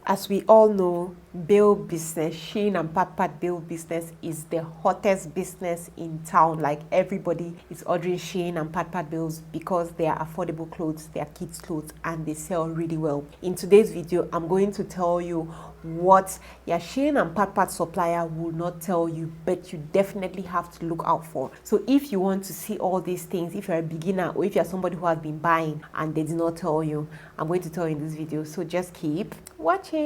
As we all know, bail business, Shein and Pat bail business is the hottest business in town. Like everybody is ordering Shein and Pat Bales because they are affordable clothes, they are kids clothes, and they sell really well. In today's video, I'm going to tell you what your Shein and Pat supplier will not tell you, but you definitely have to look out for. So if you want to see all these things, if you're a beginner or if you're somebody who has been buying and they did not tell you, I'm going to tell you in this video. So just keep watching.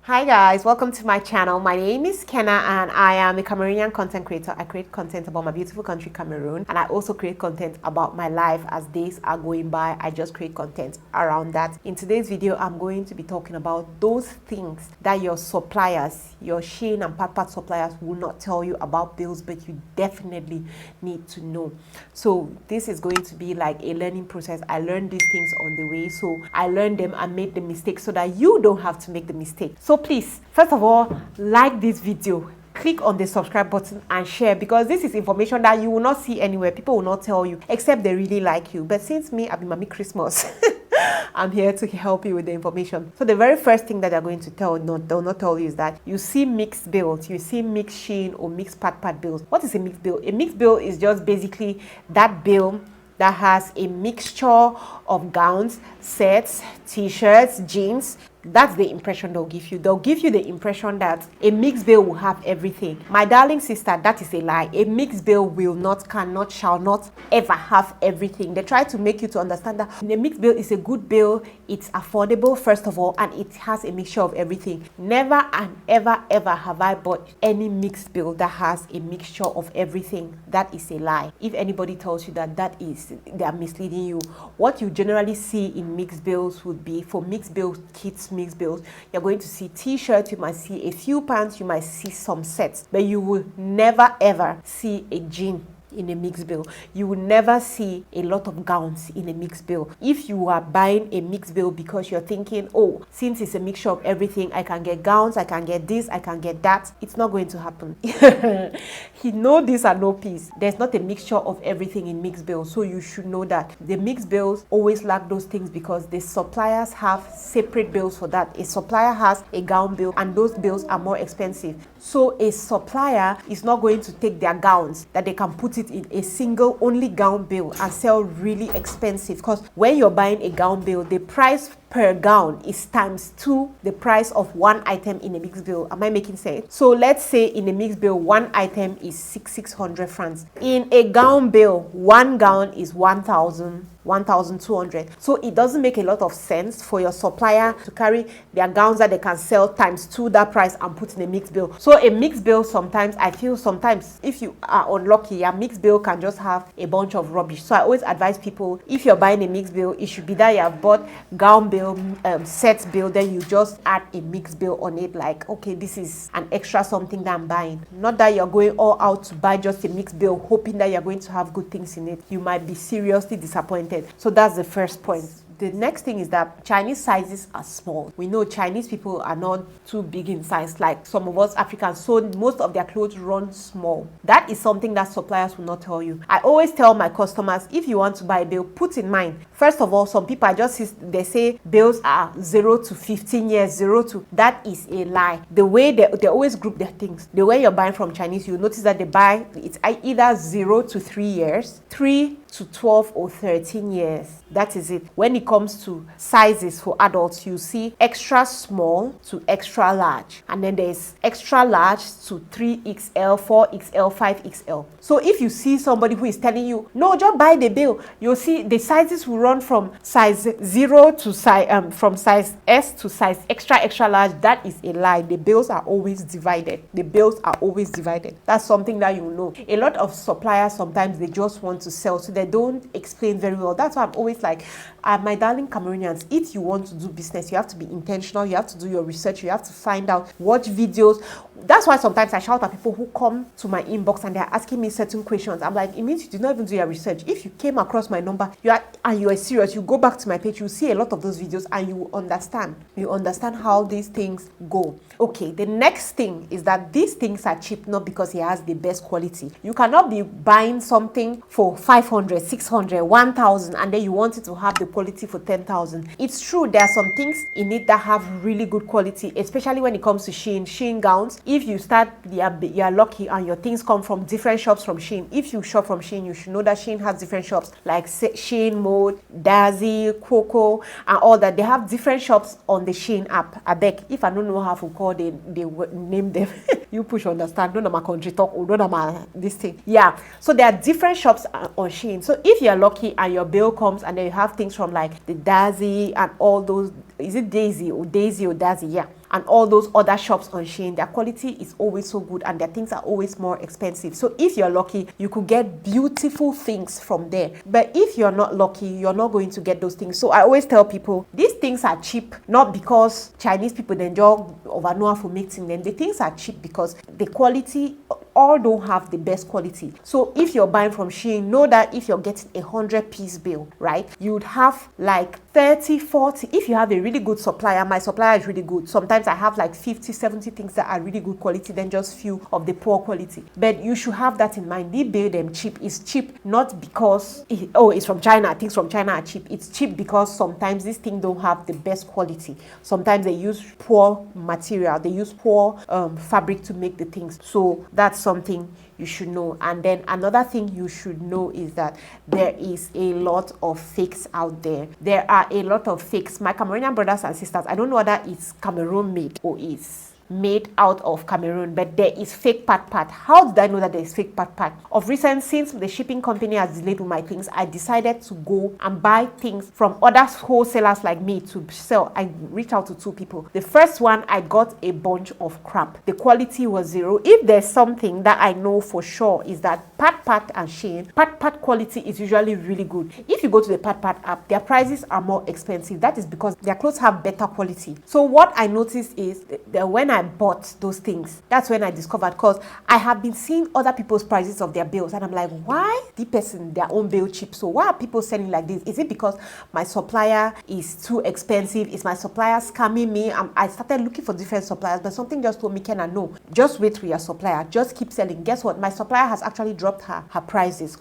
Hi guys, welcome to my channel. My name is Kenna and I am a Cameroonian content creator. I create content about my beautiful country Cameroon, and I also create content about my life as days are going by. I just create content around that. In today's video, I'm going to be talking about those things that your suppliers, your Shein and Pat suppliers will not tell you about bills, but you definitely need to know. So this is going to be like a learning process. I learned these things on the way, so I learned them and made the mistake so that you don't have to make the mistake. So please, first of all, like this video, click on the subscribe button and share, because this is information that you will not see anywhere. People will not tell you except they really like you. But since me, I've been Mommy Christmas, I'm here to help you with the information. So the very first thing that they're going to they'll not tell you is that you see mixed bills, you see mixed Shein or mixed Pat bills. What is a mixed bill? A mixed bill is just basically that bill that has a mixture of gowns, sets, t-shirts, jeans. That's the impression they'll give you. They'll give you the impression that a mixed bill will have everything. My darling sister, that is a lie. A mixed bill will not, cannot, shall not ever have everything. They try to make you to understand that a mixed bill is a good bill. It's affordable, first of all, and it has a mixture of everything. Never and ever have I bought any mixed bill that has a mixture of everything. That is a lie. If anybody tells you that, they are misleading you. What you generally see in mixed bills would be, for mixed bills, kids mixed bills, you're going to see t-shirts, you might see a few pants, you might see some sets, but you will never ever see a jean in a mixed bill. You will never see a lot of gowns in a mixed bill. If you are buying a mixed bill because you're thinking, oh, since it's a mixture of everything, I can get gowns, I can get this, I can get that, it's not going to happen. He know this and no peace. There's not a mixture of everything in mixed bills, so you should know that. The mixed bills always lack those things because the suppliers have separate bills for that. A supplier has a gown bill and those bills are more expensive. So a supplier is not going to take their gowns that they can put it in a single only gown bill and sell really expensive, because when you're buying a gown bill, the price per gown is ×2 the price of one item in a mixed bill. Am I making sense? So let's say in a mixed bill, one item is 600 francs. In a gown bill, one gown is 1,200. So it doesn't make a lot of sense for your supplier to carry their gowns that they can sell ×2 that price and put in a mixed bill. So a mixed bill, sometimes I feel if you are unlucky, a mixed bill can just have a bunch of rubbish. So I always advise people, if you're buying a mixed bill, it should be that you have bought gown bill, set bill, then you just add a mixed bill on it, like, okay, this is an extra something that I'm buying. Not that you're going all out to buy just a mixed bill hoping that you're going to have good things in it. You might be seriously disappointed. So that's the first point. The next thing is that Chinese sizes are small. We know Chinese people are not too big in size like some of us Africans, so most of their clothes run small. That is something that suppliers will not tell you. I always tell my customers, if you want to buy a bill, put in mind, first of all, some people they say bills are 0 to 15 years, that is a lie. The way they always group their things. The way you're buying from Chinese, you notice that they buy, it's either 0 to 3 years, 3 to 12 or 13 years. That is it. When it comes to sizes for adults, you see extra small to extra large, and then there's extra large to 3XL, 4XL, 5XL. So if you see somebody who is telling you, no, just buy the bill, you'll see the sizes will run from size 0 to from size S to size extra large. That is a lie. The bills are always divided. That's something that you know. A lot of suppliers, sometimes they just want to sell, so they don't explain very well. That's why I'm always like, my darling Cameroonians, if you want to do business, you have to be intentional, you have to do your research, you have to find out, watch videos. That's why sometimes I shout at people who come to my inbox and they're asking me certain questions. I'm like, it means you did not even do your research. If you came across my number you are serious, you go back to my page, you see a lot of those videos and you will understand. You understand how these things go. Okay, the next thing is that these things are cheap not because it has the best quality. You cannot be buying something for 500, 600, 1,000 and then you want it to have the quality for 10,000. It's true, there are some things in it that have really good quality, especially when it comes to Shein gowns. If you start, you're lucky and your things come from different shops from Shein. If you shop from Shein, you should know that Shein has different shops like Shein Mode, Daisy, Coco, and all that. They have different shops on the Shein app. I beg, if I don't know how to call they name them. You push understand, don't know my country talk, or don't know my this thing. Yeah, so there are different shops on Shein. So if you're lucky and your bill comes and then you have things from like the Daisy and all those, is it Daisy or Daisy? Yeah, and all those other shops on Shein, their quality is always so good and their things are always more expensive. So if you're lucky, you could get beautiful things from there. But if you're not lucky, you're not going to get those things. So I always tell people, these things are cheap, not because Chinese people then just overknow for making them. The things are cheap because the quality all don't have the best quality. So if you're buying from Shein, know that if you're getting a 100-piece bill, right, you'd have like 30, 40. If you have a really good supplier, my supplier is really good. Sometimes I have like 50, 70 things that are really good quality, then just few of the poor quality. But you should have that in mind. They build them cheap. It's cheap not because it's from China, things from China are cheap. It's cheap because sometimes these things don't have the best quality. Sometimes they use poor material, they use poor fabric to make the things. So that's something you should know. And then another thing you should know is that there is a lot of fakes out there. There are a lot of fakes. My Cameroonian brothers and sisters, I don't know whether it's Cameroon made or is made out of Cameroon, but there is fake pat. How did I know that there is fake pat? Of recent, since the shipping company has delayed with my things, I decided to go and buy things from other wholesalers like me to sell. I reached out to 2 people. The first one, I got a bunch of crap. The quality was 0. If there's something that I know for sure is that pat and Shein, pat quality is usually really good. If you go to the pat app, their prices are more expensive. That is because their clothes have better quality. So what I noticed is that when I bought those things, that's when I discovered, because I have been seeing other people's prices of their bills and I'm like, why the person their own bill cheap? So why are people selling like this? Is it because my supplier is too expensive? Is my supplier scamming me? I started looking for different suppliers, but something just told me, Kenna, no, just wait for your supplier, just keep selling. Guess what? My supplier has actually dropped her prices,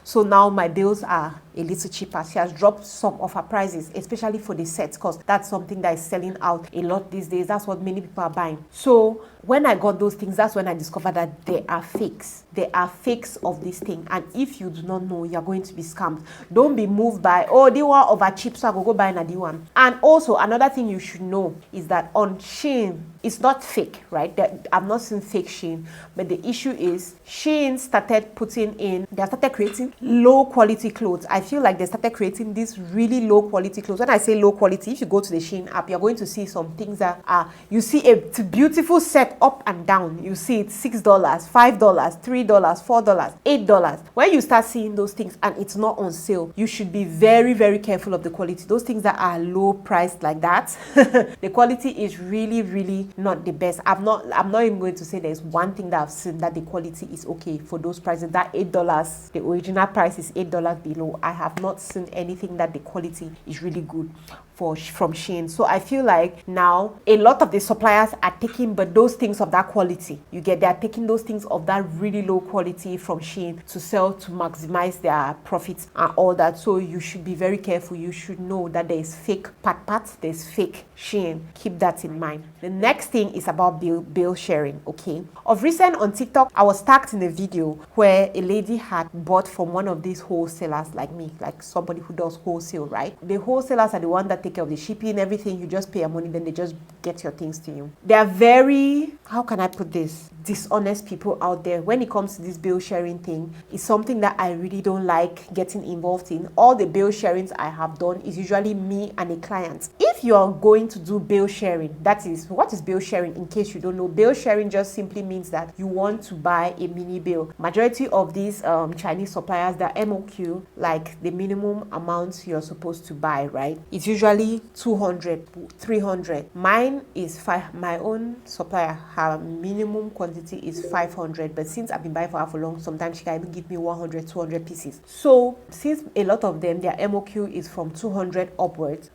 so now my bills are a little cheaper. She has dropped some of her prices, especially for the sets, because that's something that is selling out a lot these days. That's what many people are buying. So when I got those things, that's when I discovered that there are fakes. There are fakes of this thing. And if you do not know, you're going to be scammed. Don't be moved by, the one over cheap, so I go buy another one. And also, another thing you should know is that on Shein, it's not fake, right? I've not seen fake Shein. But the issue is, Shein started creating low quality clothes. I feel like they started creating these really low quality clothes. When I say low quality, if you go to the Shein app, you're going to see some things that are, you see a beautiful set up and down. You see it $6, $5, $3, $4, $8. When you start seeing those things and it's not on sale, you should be very, very careful of the quality. Those things that are low priced like that, the quality is really, really not the best. I'm not even going to say there's one thing that I've seen that the quality is okay for those prices. That $8, the original price is $8 below. I have not seen anything that the quality is really good from Shein. So I feel like now a lot of the suppliers are taking but those things of that quality. They are taking those things of that really low quality from Shein to sell, to maximize their profits and all that. So you should be very careful. You should know that there is fake pat, there's fake Shein. Keep that in mind. The next thing is about bill sharing. Okay, of recent on TikTok, I was tagged in a video where a lady had bought from one of these wholesalers like me, like somebody who does wholesale, right? The wholesalers are the one that take care of the shipping, everything. You just pay your money, then they just get your things to you. They are very, how can I put this, dishonest people out there when it comes to this bill sharing thing. It's something that I really don't like getting involved in. All the bill sharings I have done is usually me and a client. If if you're going to do bill sharing, that is, what is bill sharing? In case you don't know, bill sharing just simply means that you want to buy a mini bill. Majority of these Chinese suppliers, the MOQ, like the minimum amount you're supposed to buy, right? It's usually 200, 300. Mine is my own supplier, her minimum quantity is 500, but since I've been buying for her for long, sometimes she can even give me 100, 200 pieces. So since a lot of them, their MOQ is from 200 upwards,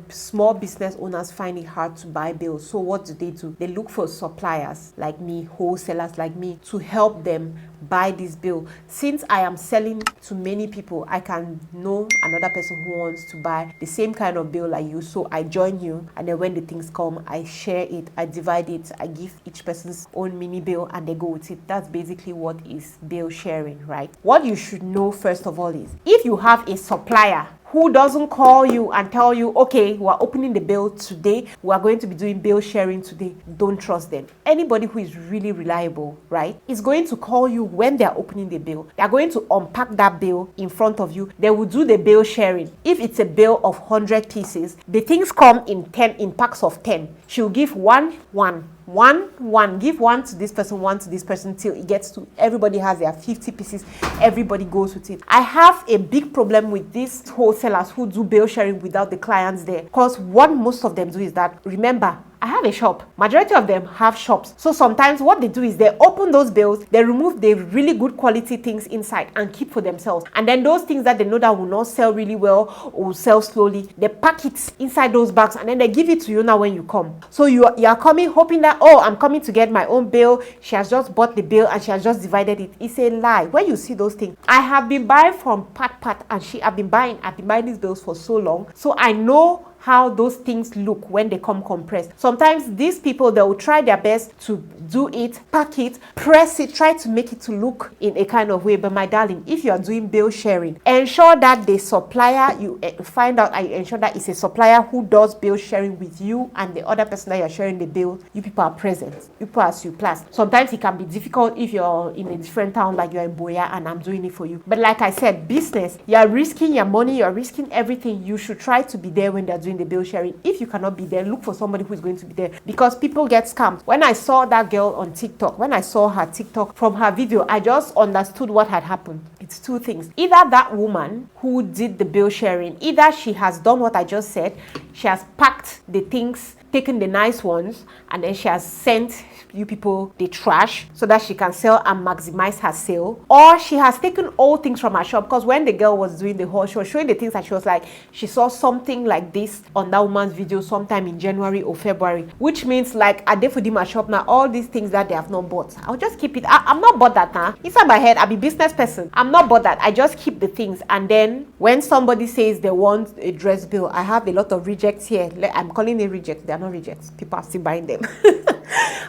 small business owners find it hard to buy bills. So what do? They look for suppliers like me, wholesalers like me, to help them buy this bill. Since I am selling to many people, I can know another person who wants to buy the same kind of bill like you. So I join you, and then when the things come, I share it, I divide it, I give each person's own mini bill, and they go with it. That's basically what is bill sharing, right? What you should know first of all is, if you have a supplier who doesn't call you and tell you, okay, we're opening the bill today, we're going to be doing bill sharing today, don't trust them. Anybody who is really reliable, right, is going to call you when they're opening the bill. They're going to unpack that bill in front of you. They will do the bill sharing. If it's a bill of 100 pieces, the things come in packs of 10. She'll give one, give one to this person, one to this person, till it gets to everybody has their 50 pieces. Everybody goes with it. I have a big problem with these wholesalers who do bill sharing without the clients there, because what most of them do is that, remember, I have a shop. Majority of them have shops. So sometimes what they do is they open those bills, they remove the really good quality things inside and keep for themselves. And then those things that they know that will not sell really well or sell slowly, they pack it inside those bags and then they give it to you now when you come. So you are coming hoping that, oh, I'm coming to get my own bill. She has just bought the bill and she has just divided it. It's a lie. When you see those things, I have been buying from Pat and I've been buying these bills for so long. So I know how those things look when they come compressed. Sometimes these people, they will try their best to do it, pack it, press it, try to make it to look in a kind of way. But my darling, if you are doing bill sharing, ensure that the supplier, you find out and you ensure that it's a supplier who does bill sharing with you and the other person that you're sharing the bill. You people are present. You people are surplus. Sometimes it can be difficult if you're in a different town, like you're in Boya and I'm doing it for you. But like I said, business, you're risking your money, you're risking everything. You should try to be there when they're doing the bill sharing. If you cannot be there, look for somebody who is going to be there, because people get scammed. When I saw that girl on TikTok, when I saw her TikTok from her video, I just understood what had happened. It's two things. Either that woman who did the bill sharing, either she has done what I just said, she has packed the things, taken the nice ones, and then she has sent you people the trash so that she can sell and maximize her sale, or she has taken all things from her shop. Because when the girl was doing the haul, she was showing the things that she was like, she saw something like this on that woman's video sometime in January or February, which means like I did for my shop now, all these things that they have not bought, I'll just keep it. I'm not bothered now. Inside my head, I'll be business person. I'm not bothered. I just keep the things, and then when somebody says they want a dress bill, I have a lot of rejects here. I'm calling it rejects. They're not rejects. People are still buying them.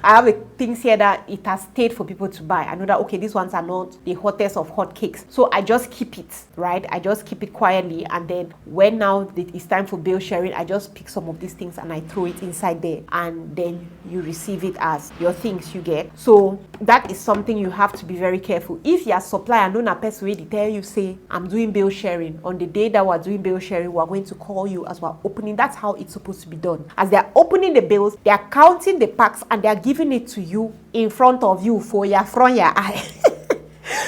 I have things here that it has stayed for people to buy. I know that, okay, these ones are not the hottest of hot cakes. So I just keep it, right? I just keep it quietly. And then when now it's time for bill sharing, I just pick some of these things and I throw it inside there. And then you receive it as your things you get. So that is something you have to be very careful. If your supplier, no na person wey dey tell you, say, I'm doing bill sharing, on the day that we're doing bill sharing, we're going to call you as we're opening. That's how it's supposed to be done. As they're opening the bills, they're counting the packs and they're giving it to you in front of you for your front your eye.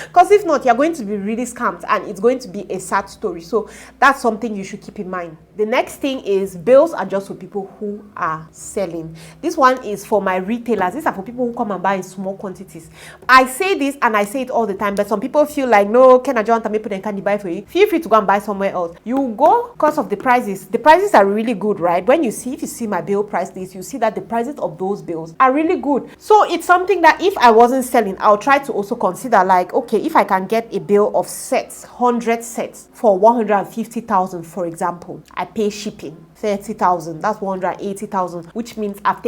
Because if not, you're going to be really scammed and it's going to be a sad story. So that's something you should keep in mind. The next thing is, bills are just for people who are selling. This one is for my retailers. These are for people who come and buy in small quantities. I say this and I say it all the time, but some people feel like, no, can I just put and candy buy for you? Feel free to go and buy somewhere else. You go because of the prices. The prices are really good, right? When if you see my bill price list, you see that the prices of those bills are really good. So it's something that if I wasn't selling, I'll try to also consider, like, okay, if I can get a bill of sets, 100 sets for 150,000, for example, I pay shipping 30,000, that's 180,000, which means I've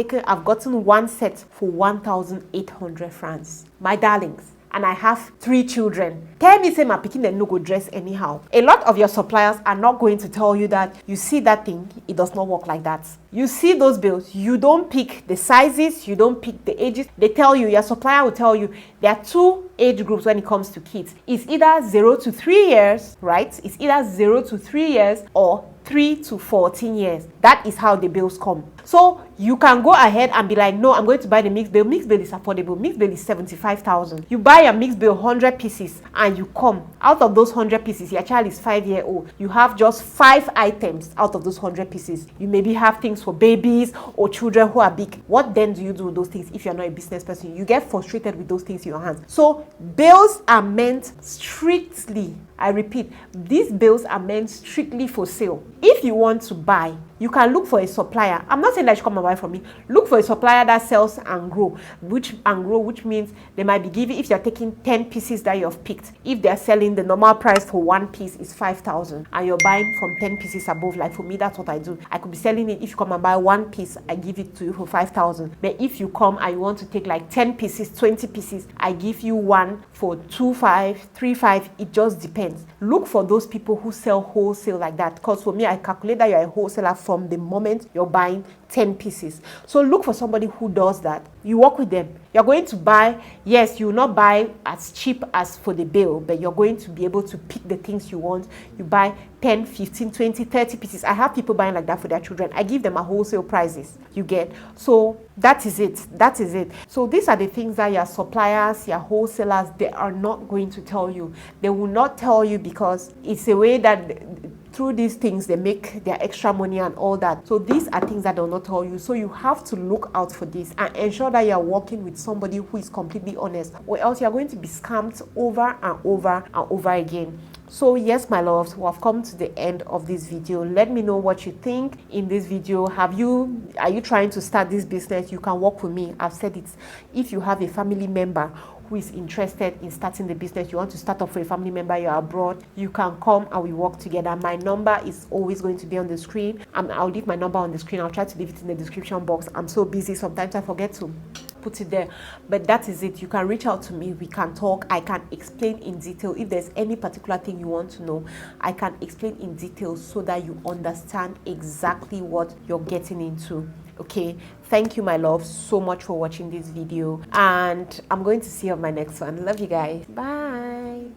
gotten one set for 1,800 francs. My darlings, and I have 3 children. Tell me, say my picking and no go dress anyhow. A lot of your suppliers are not going to tell you that, you see that thing, it does not work like that. You see those bills, you don't pick the sizes, you don't pick the ages. They tell you, your supplier will tell you, there are 2 age groups when it comes to kids. It's either 0 to 3 years, right? It's either 0 to 3 years or 3 to 14 years. That is how the bills come. So you can go ahead and be like, no, I'm going to buy the mixed bill. Mixed bill is affordable. Mixed bill is 75,000. You buy a mixed bill 100 pieces and you come. Out of those 100 pieces, your child is 5 years old. You have just 5 items out of those 100 pieces. You maybe have things for babies or children who are big. What then do you do with those things if you're not a business person? You get frustrated with those things in your hands. So bills are meant strictly, I repeat, these bills are meant strictly for sale. If you want to buy, you can look for a supplier. I'm not saying that you come and buy from me. Look for a supplier that sells and grow, which means they might be giving, if you're taking 10 pieces that you've picked, if they're selling, the normal price for one piece is 5,000 and you're buying from 10 pieces above. Like for me, that's what I do. I could be selling it. If you come and buy one piece, I give it to you for 5,000. But if you come and you want to take like 10 pieces, 20 pieces, I give you one for 2,500, 3,500. It just depends. Look for those people who sell wholesale like that, because for me, I calculate that you're a wholesaler from the moment you're buying 10 pieces. So look for somebody who does that. You work with them. You're going to buy, yes, you will not buy as cheap as for the bill, but you're going to be able to pick the things you want. You buy 10, 15, 20, 30 pieces. I have people buying like that for their children. I give them a wholesale prices, you get. So that is it. That is it. So these are the things that your suppliers, your wholesalers, they are not going to tell you. They will not tell you because it's a way that through these things they make their extra money and all that. So these are things that they'll not tell you. So you have to look out for this and ensure that you're working with somebody who is completely honest, or else you're going to be scammed over and over and over again. So yes, my loves, we have come to the end of this video. Let me know what you think in this video. Are you trying to start this business? You can work with me. I've said it. If you have a family member who is interested in starting the business, you want to start up for a family member, you're abroad, you can come and we work together. My number is always going to be on the screen. I'll leave my number on the screen. I'll try to leave it in the description box. I'm so busy, sometimes I forget to put it there, but that is it. You can reach out to me, we can talk. I can explain in detail. If there's any particular thing you want to know, I can explain in detail so that you understand exactly what you're getting into. Okay, thank you, my love, so much for watching this video, and I'm going to see you on my next one. Love you guys. Bye.